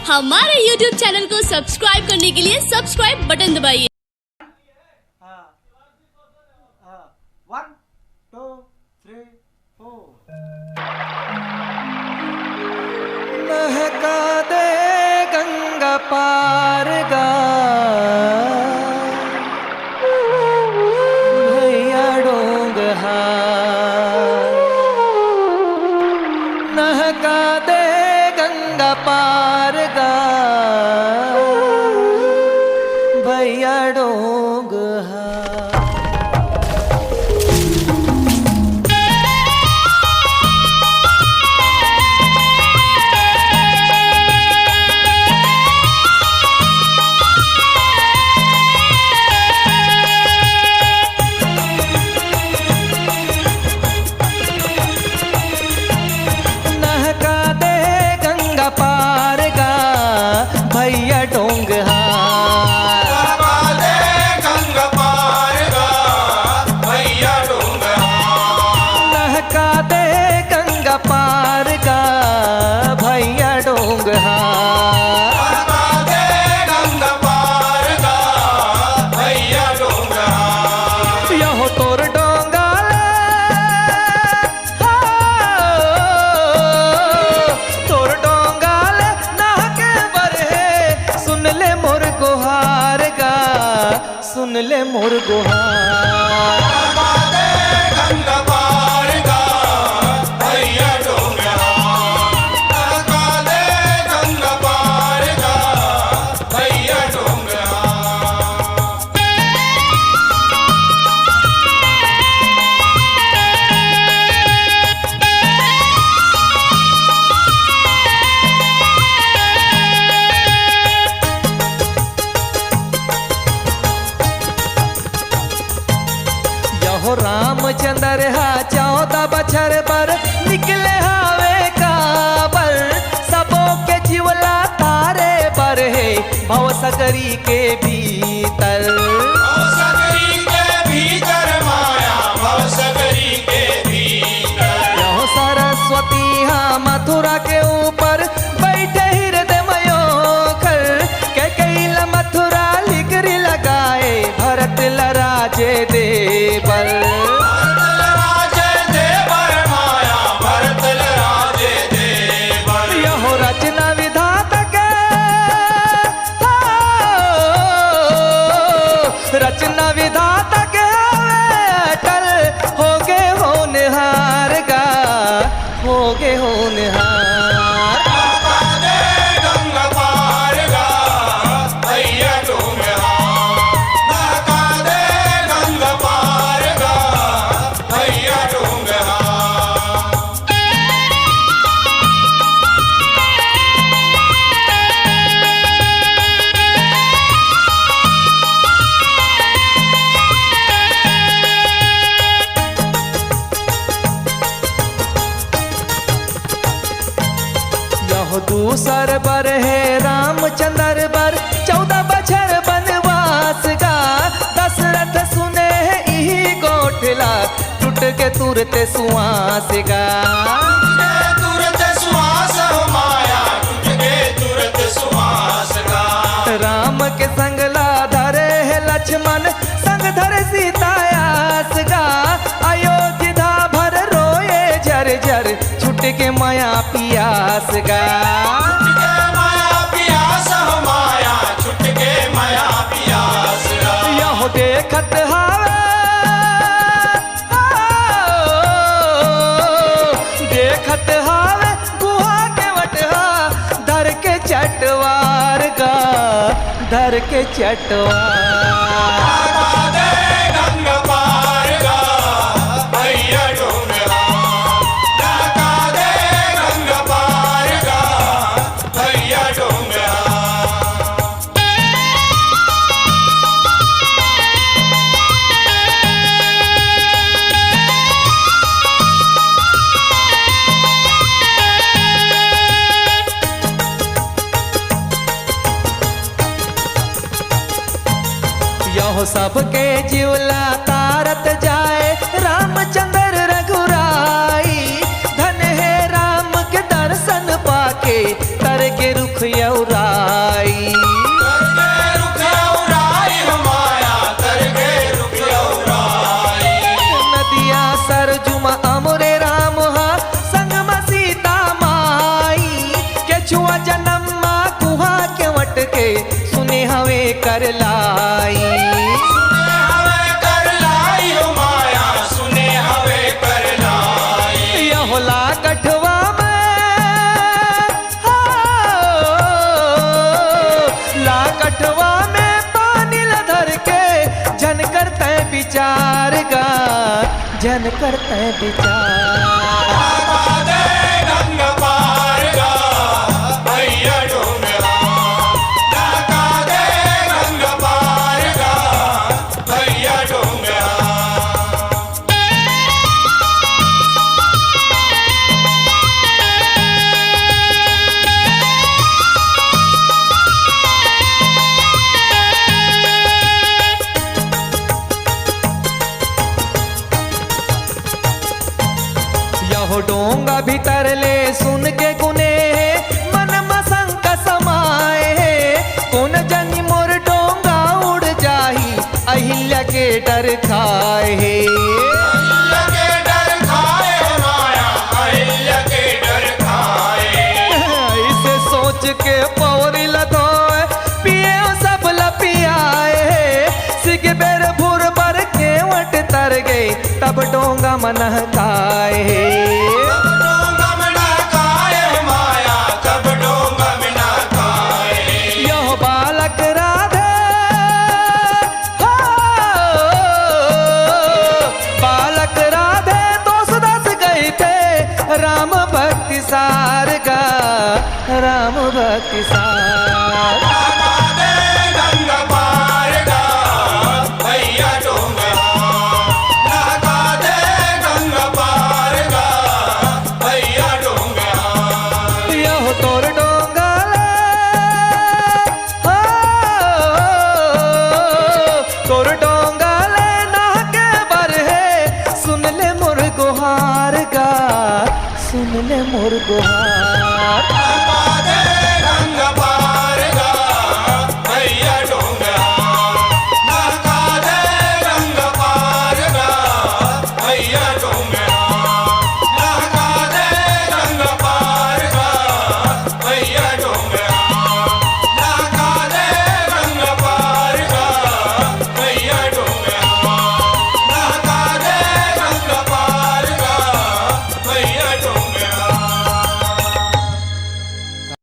हमारे YouTube channel को subscribe करने के लिए सब्सक्राइब बटन दबाइए। 1 2 3 4 महका दे गंगा पार गा भैया डोंग महका दे गंगा पार गा भैया डोंग भैया डोंग नहका दे गंगा पार गा भैया डोंग यहो तोर डोंगा तोर डोंगा नहके बरहे सुन ले मोर गुहार गा सुन ले मोर गुहार रामचंद्र हा 14 बछर पर निकले हावे काबर सबों के जीवला तारे पर है भव सकरी के भीतर यहो सरस्वती हा मथुरा के ऊपर बैठे हृदय मयोकर के कैला मथुरा लिगरी लगाए भरत लराजे देवर यहो रचना विधाता के रचना विधाता के अटल होगे होनहार गा होगे होनहार दूसर बर है रामचंद्र बर 14 बछर बनवास गा दशरथ सुने है इही गोठला टूट के तुरते सुआस गा राम के संगला धरे है लक्ष्मण संग धरे सीतायास गा अयोध्या भर रोए झर झर छुट के माया पियास गा यहो देखत हावे देखत हावे गुहा के वटहा धर के चटवार गा धर के चटवार यहो सबके जीवला तारत जाए रामचंद्र रघुराई धन है राम के दर्शन पाके तर के रुख यौराई। नदिया सरजुमा अमरे राम हा संग म सीता माई के छुआ जन्म मा कुहा के वट के सुने हवे कर लाई। यहोला कठवा कठवा में पानी लधर के जन करते विचार गा, जन करते विचार। यहो डोंगा भीतर ले सुन के गुने मन मसंक समाए। कौन जनी मोर डोंगा उड़ जाही अहिल्या के डर खाए। ऐसे सोच के पौरी लधोए पिए सब लपियाए। सिग बेर भूर बर के वट तर गए तब डोंगा मन काए। यह बालक राधे हो, बालक राधे दोष दस गए थे राम भक्ति सार गा, राम भक्ति सार।